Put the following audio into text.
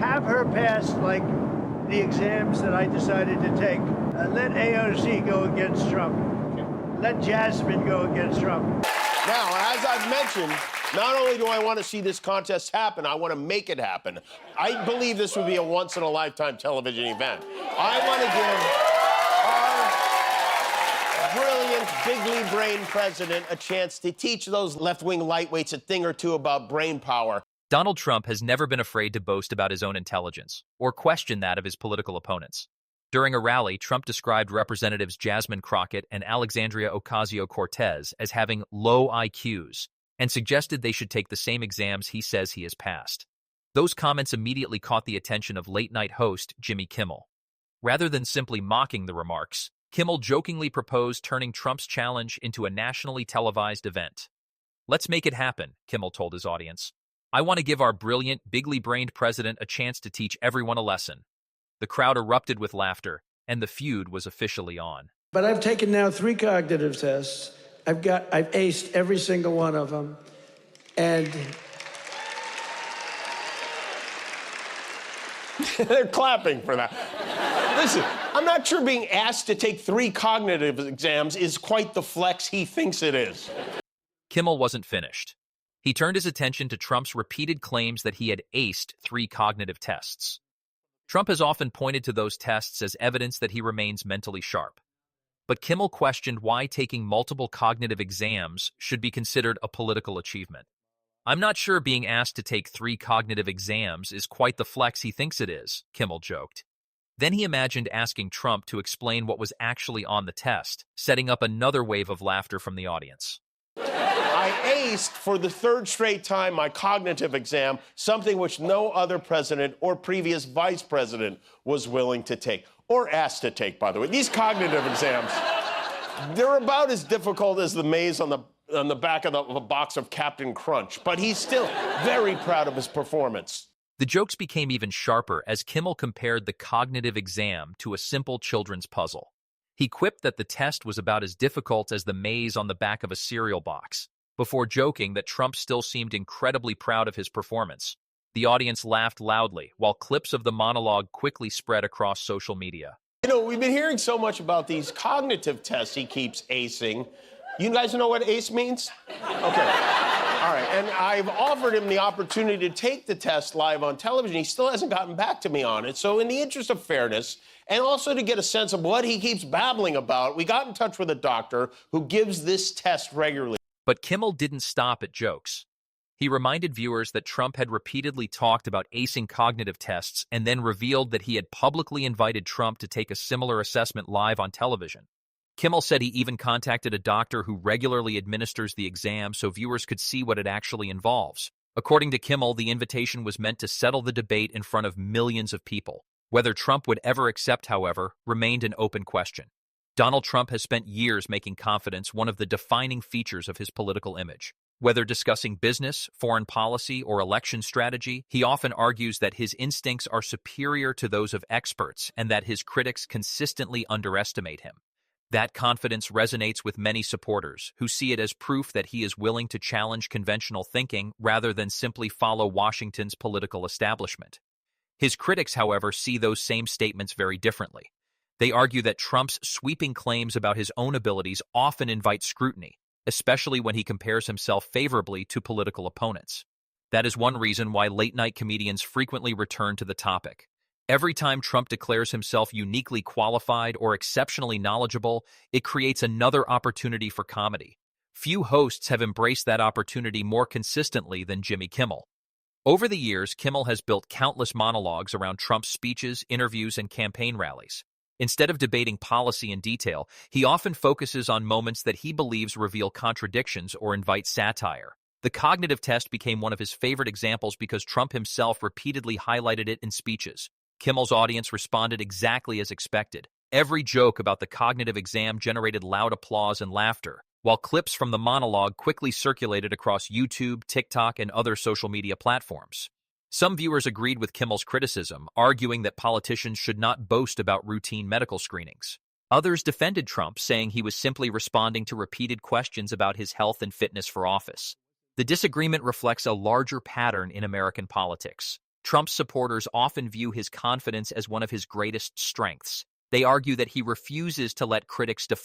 have her pass like the exams that I decided to take. Let AOC go against Trump. Let Jasmine go against Trump. Now, as I've mentioned, not only do I want to see this contest happen, I want to make it happen. I believe this would be a once-in-a-lifetime television event. I want to give our brilliant, bigly-brained president a chance to teach those left-wing lightweights a thing or two about brain power. Donald Trump has never been afraid to boast about his own intelligence or question that of his political opponents. During a rally, Trump described Representatives Jasmine Crockett and Alexandria Ocasio-Cortez as having low IQs and suggested they should take the same exams he says he has passed. Those comments immediately caught the attention of late-night host Jimmy Kimmel. Rather than simply mocking the remarks, Kimmel jokingly proposed turning Trump's challenge into a nationally televised event. "Let's make it happen," Kimmel told his audience. "I want to give our brilliant, bigly-brained president a chance to teach everyone a lesson." The crowd erupted with laughter, and the feud was officially on. But I've taken now 3 cognitive tests. I've aced every single one of them. And they're clapping for that. Listen, I'm not sure being asked to take 3 cognitive exams is quite the flex he thinks it is. Kimmel wasn't finished. He turned his attention to Trump's repeated claims that he had aced 3 cognitive tests. Trump has often pointed to those tests as evidence that he remains mentally sharp. But Kimmel questioned why taking multiple cognitive exams should be considered a political achievement. "I'm not sure being asked to take 3 cognitive exams is quite the flex he thinks it is," Kimmel joked. Then he imagined asking Trump to explain what was actually on the test, setting up another wave of laughter from the audience. I aced for the 3rd straight time my cognitive exam, something which no other president or previous vice president was willing to take, or asked to take, by the way. These cognitive exams, they're about as difficult as the maze on the back of a box of Captain Crunch, but he's still very proud of his performance. The jokes became even sharper as Kimmel compared the cognitive exam to a simple children's puzzle. He quipped that the test was about as difficult as the maze on the back of a cereal box, before joking that Trump still seemed incredibly proud of his performance. The audience laughed loudly, while clips of the monologue quickly spread across social media. You know, we've been hearing so much about these cognitive tests he keeps acing. You guys know what ace means? Okay. All right. And I've offered him the opportunity to take the test live on television. He still hasn't gotten back to me on it. So in the interest of fairness, and also to get a sense of what he keeps babbling about, we got in touch with a doctor who gives this test regularly. But Kimmel didn't stop at jokes. He reminded viewers that Trump had repeatedly talked about acing cognitive tests and then revealed that he had publicly invited Trump to take a similar assessment live on television. Kimmel said he even contacted a doctor who regularly administers the exam so viewers could see what it actually involves. According to Kimmel, the invitation was meant to settle the debate in front of millions of people. Whether Trump would ever accept, however, remained an open question. Donald Trump has spent years making confidence one of the defining features of his political image. Whether discussing business, foreign policy, or election strategy, he often argues that his instincts are superior to those of experts and that his critics consistently underestimate him. That confidence resonates with many supporters, who see it as proof that he is willing to challenge conventional thinking rather than simply follow Washington's political establishment. His critics, however, see those same statements very differently. They argue that Trump's sweeping claims about his own abilities often invite scrutiny, especially when he compares himself favorably to political opponents. That is one reason why late-night comedians frequently return to the topic. Every time Trump declares himself uniquely qualified or exceptionally knowledgeable, it creates another opportunity for comedy. Few hosts have embraced that opportunity more consistently than Jimmy Kimmel. Over the years, Kimmel has built countless monologues around Trump's speeches, interviews, and campaign rallies. Instead of debating policy in detail, he often focuses on moments that he believes reveal contradictions or invite satire. The cognitive test became one of his favorite examples because Trump himself repeatedly highlighted it in speeches. Kimmel's audience responded exactly as expected. Every joke about the cognitive exam generated loud applause and laughter, while clips from the monologue quickly circulated across YouTube, TikTok, and other social media platforms. Some viewers agreed with Kimmel's criticism, arguing that politicians should not boast about routine medical screenings. Others defended Trump, saying he was simply responding to repeated questions about his health and fitness for office. The disagreement reflects a larger pattern in American politics. Trump's supporters often view his confidence as one of his greatest strengths. They argue that he refuses to let critics define